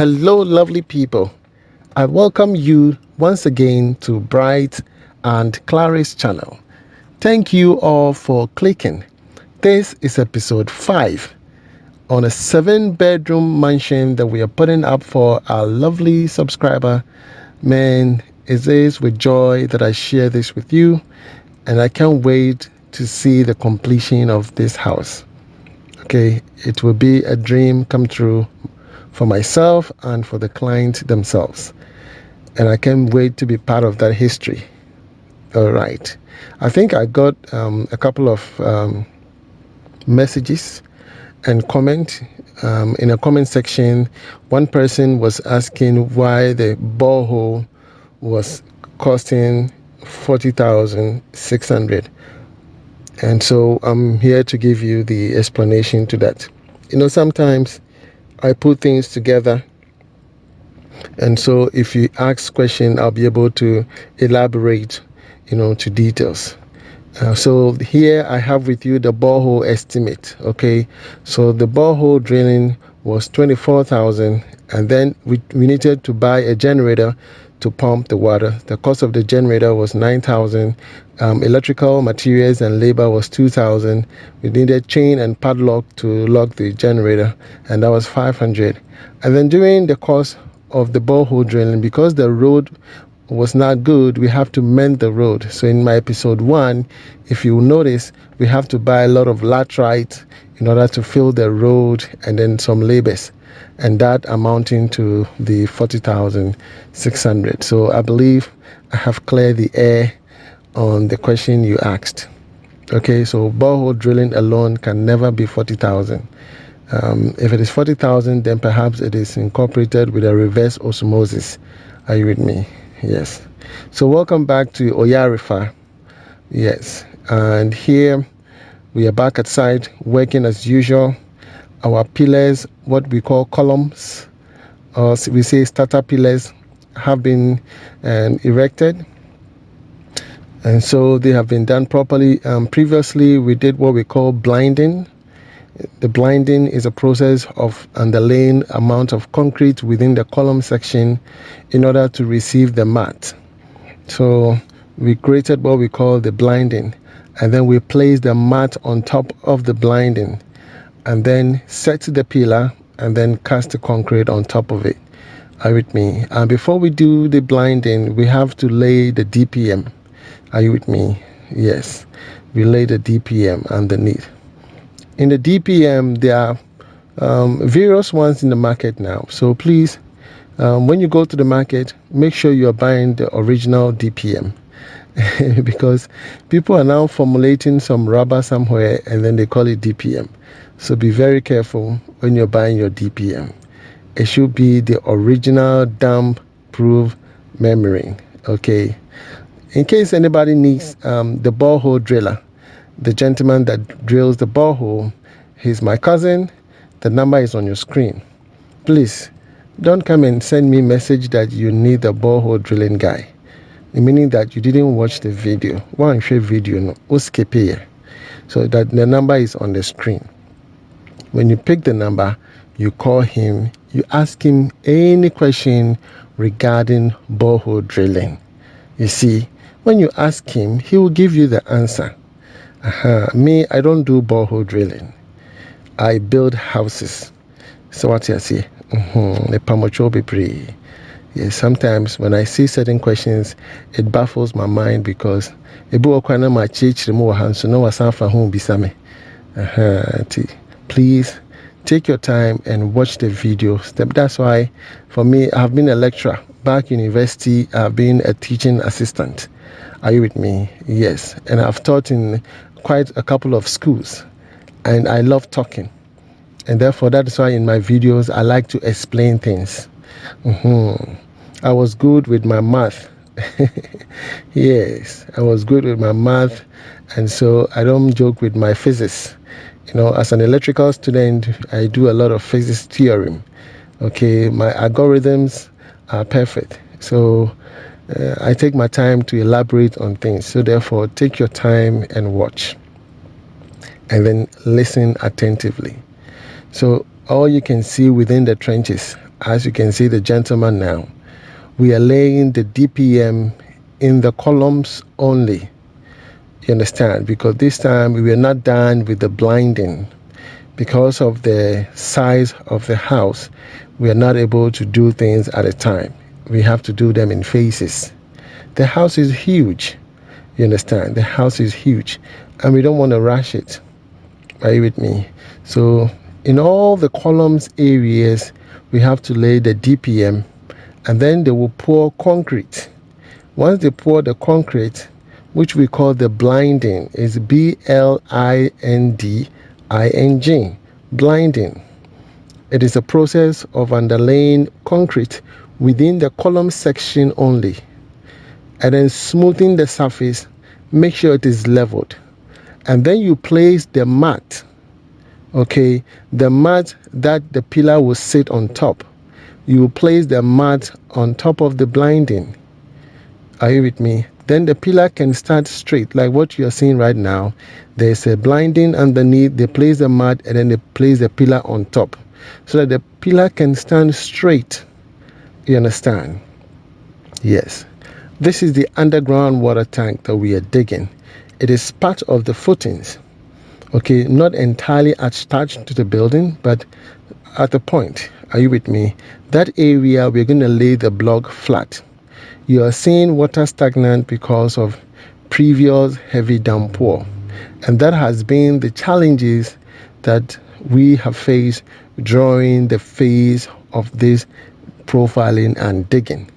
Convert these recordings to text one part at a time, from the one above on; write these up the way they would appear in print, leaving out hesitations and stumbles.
Hello, lovely people. I welcome you once again to Bright and Clara's channel. Thank you all for clicking. This is episode 5 on a 7-bedroom mansion that we are putting up for our lovely subscriber. Man, it is with joy that I share this with you, and I can't wait to see the completion of this house. Okay, it will be a dream come true for myself and for the client themselves. And I can't wait to be part of that history. All right. I think I got a couple of messages and comment. In a comment section, one person was asking why the borehole was costing 40,600. And so I'm here to give you the explanation to that. Sometimes I put things together, and so if you ask question, I'll be able to elaborate, to details. So here I have with you the borehole estimate. Okay, so the borehole drilling was 24,000, and then we needed to buy a generator to pump the water. The cost of the generator was 9,000. Electrical materials and labor was 2,000. We needed chain and padlock to lock the generator, and that was 500. And then during the course of the borehole drilling, because the road was not good, we have to mend the road. So in my episode 1, if you notice, we have to buy a lot of laterite in order to fill the road, and then some labors, and that amounting to the 40,600. So I believe I have cleared the air on the question you asked. Okay, so borehole drilling alone can never be 40,000. If it is 40,000, then perhaps it is incorporated with a reverse osmosis. Are you with me? Yes. So welcome back to Oyarifa. Yes. And here we are back at site working as usual. Our pillars, what we call columns, or we say starter pillars, have been erected. And so they have been done properly. Previously, we did what we call blinding. The blinding is a process of underlaying amount of concrete within the column section in order to receive the mat. So we created what we call the blinding, and then we placed the mat on top of the blinding, and then set the pillar, and then cast the concrete on top of it. Are you with me? And before we do the blinding, we have to lay the DPM. Are you with me? Yes. We lay the DPM underneath. In the DPM, there are various ones in the market now. So please, when you go to the market, make sure you are buying the original DPM. Because people are now formulating some rubber somewhere and then they call it DPM. So be very careful when you're buying your DPM. It should be the original damp-proof membrane. Okay. In case anybody needs the borehole driller, the gentleman that drills the borehole, he's my cousin. The number is on your screen. Please don't come and send me message that you need the borehole drilling guy, meaning that you didn't watch the video. One share video no skip here. So that the number is on the screen. When you pick the number, you call him, you ask him any question regarding borehole drilling. You see, when you ask him, he will give you the answer. Me, I don't do borehole drilling. I build houses. So what you say? Yes, sometimes when I see certain questions, it baffles my mind because please take your time and watch the video. That's why, for me, I've been a lecturer. Back university, I've been a teaching assistant. Are you with me? Yes. And I've taught in quite a couple of schools. And I love talking. And therefore, that is why in my videos, I like to explain things. I was good with my math. Yes, I was good with my math. And so I don't joke with my physics. As an electrical student, I do a lot of physics theorem. Okay, my algorithms are perfect. So I take my time to elaborate on things. So therefore, take your time and watch. And then listen attentively. So all you can see within the trenches As you can see, the gentleman now, we are laying the DPM in the columns only. You understand? Because this time we were not done with the blinding. Because of the size of the house, we are not able to do things at a time. We have to do them in phases. The house is huge. You understand? The house is huge, and we don't want to rush it. Are you with me? So in all the columns areas, we have to lay the DPM, and then they will pour concrete. Once they pour the concrete, which we call the blinding, is blinding, blinding. It is a process of underlaying concrete within the column section only, and then smoothing the surface, make sure it is leveled, and then you place the mat, okay, the mat that the pillar will sit on top. You will place the mat on top of the blinding. Are you with me? Then the pillar can stand straight, like what you're seeing right now. There's a blinding underneath, they place the mat, and then they place the pillar on top, so that the pillar can stand straight. You understand? Yes. This is the underground water tank that we are digging. It is part of the footings. Okay, not entirely attached to the building, but at the point. Are you with me? That area, we're going to lay the block flat. You are seeing water stagnant because of previous heavy downpour, and that has been the challenges that we have faced during the phase of this profiling and digging.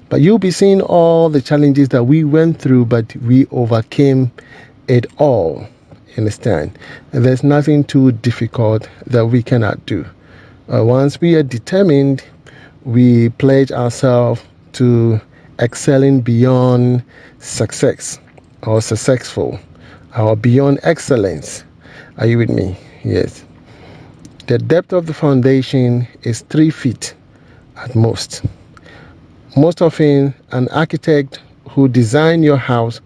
But you'll be seeing all the challenges that we went through, but we overcame it all. Understand? And there's nothing too difficult that we cannot do. Once we are determined, we pledge ourselves to excelling beyond success or successful or beyond excellence. Are you with me? Yes. The depth of the foundation is 3 feet at most. Most often, an architect who design your house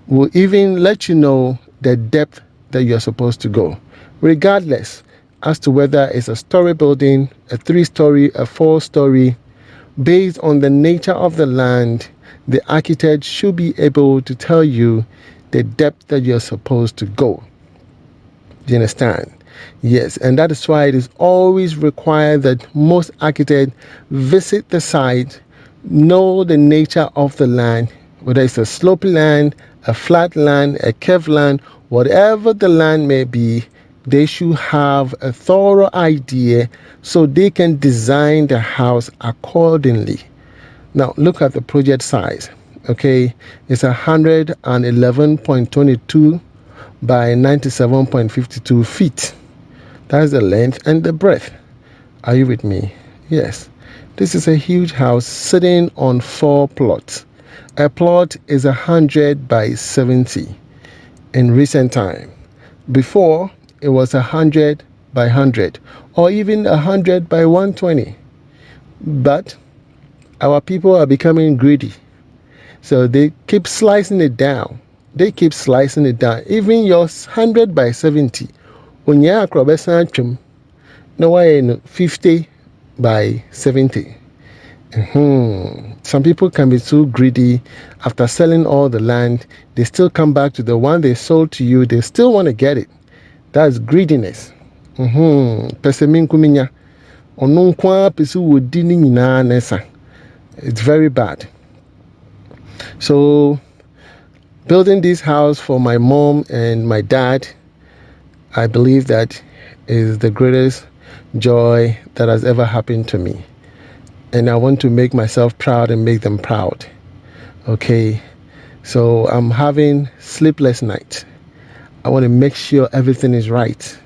will even let you know the depth that you're supposed to go, regardless as to whether it's a story building, a 3-story, a 4-story. Based on the nature of the land, the architect should be able to tell you the depth that you're supposed to go. Do you understand? Yes, and that is why it is always required that most architects visit the site, know the nature of the land, whether it's a sloped land, a flat land, a curved land, whatever the land may be. They should have a thorough idea so they can design the house accordingly. Now look at the project size. Okay, it's 111.22 by 97.52 feet. That's the length and the breadth. Are you with me? Yes. This is a huge house sitting on 4 plots. A plot is 100 by 70 in recent time. Before, it was 100 by 100 or even 100 by 120. But our people are becoming greedy. So they keep slicing it down. Even your 100 by 70. Onya akrobesa chum. No way 50 by 70. Some people can be too greedy. After selling all the land, they still come back to the one they sold to you. They still want to get it. That's greediness. Pesemin kuminya. Onunkwa pesu wodini nyina nesa. It's very bad. So, building this house for my mom and my dad, I believe that is the greatest joy that has ever happened to me. And I want to make myself proud and make them proud. Okay, so I'm having sleepless nights. I want to make sure everything is right,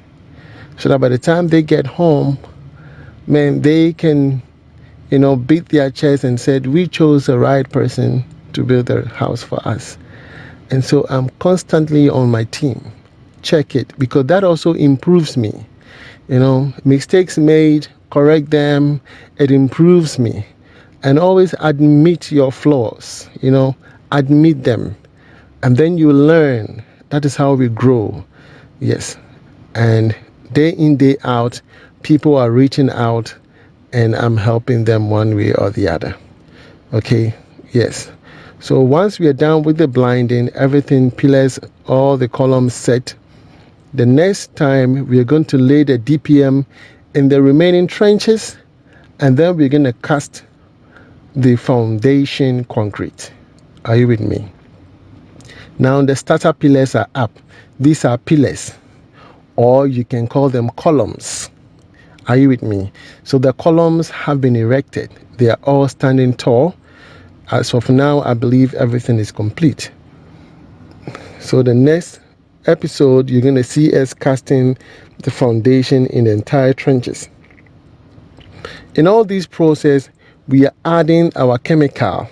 so that by the time they get home, man, they can, beat their chest and said, we chose the right person to build the house for us. And so I'm constantly on my team. Check it, because that also improves me. Mistakes made, correct them, it improves me. And always admit your flaws, admit them. And then you learn. That is how we grow. Yes. And day in, day out, people are reaching out and I'm helping them one way or the other. Okay, yes. So once we are done with the blinding, everything, pillars, all the columns set, the next time we are going to lay the DPM in the remaining trenches, and then we're going to cast the foundation concrete. Are you with me? Now the starter pillars are up. These are pillars, or you can call them columns. Are you with me? So the columns have been erected. They are all standing tall. As of now, I believe everything is complete. So the next episode, you're going to see us casting the foundation in the entire trenches. In all these process, we are adding our chemical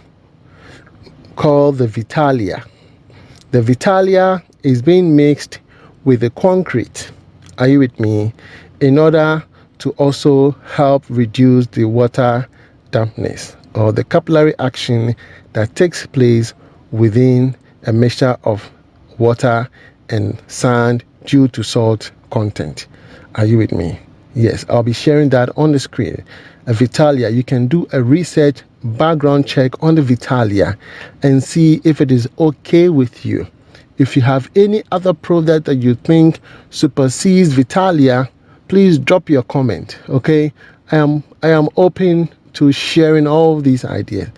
called the Vitalia. The Vitalia is being mixed with the concrete. Are you with me? In order to also help reduce the water dampness or the capillary action that takes place within a mixture of water and sand due to salt content. Are you with me? Yes, I'll be sharing that on the screen. A Vitalia, you can do a research background check on the Vitalia and see if it is okay with you. If you have any other product that you think supersedes Vitalia, please drop your comment. Okay, I am open to sharing all of these ideas.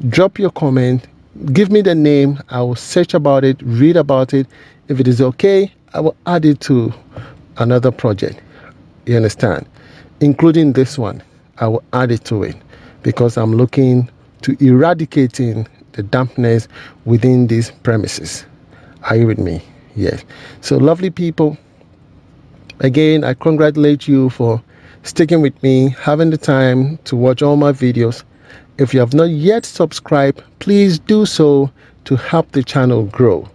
Drop your comment, give me the name, I will search about it, read about it. If it is okay, I will add it to another project. You understand? Including this one, I will add it to it because I'm looking to eradicating the dampness within these premises. Are you with me? Yes. So lovely people, again, I congratulate you for sticking with me, having the time to watch all my videos. If you have not yet subscribed, please do so to help the channel grow.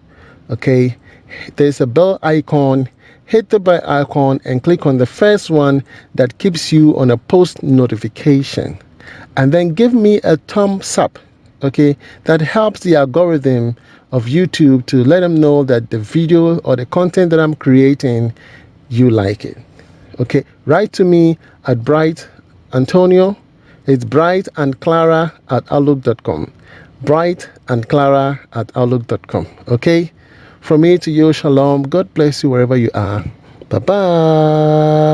Okay, there's a bell icon. Hit the bell icon and click on the first one that keeps you on a post notification, and then give me a thumbs up. Okay, that helps the algorithm of YouTube to let them know that the video or the content that I'm creating, you like it. Okay, write to me at Bright Antonio. It's Bright and Clara at outlook.com. Bright and Clara at outlook.com. Okay, from me to you, shalom. God bless you wherever you are. Bye bye.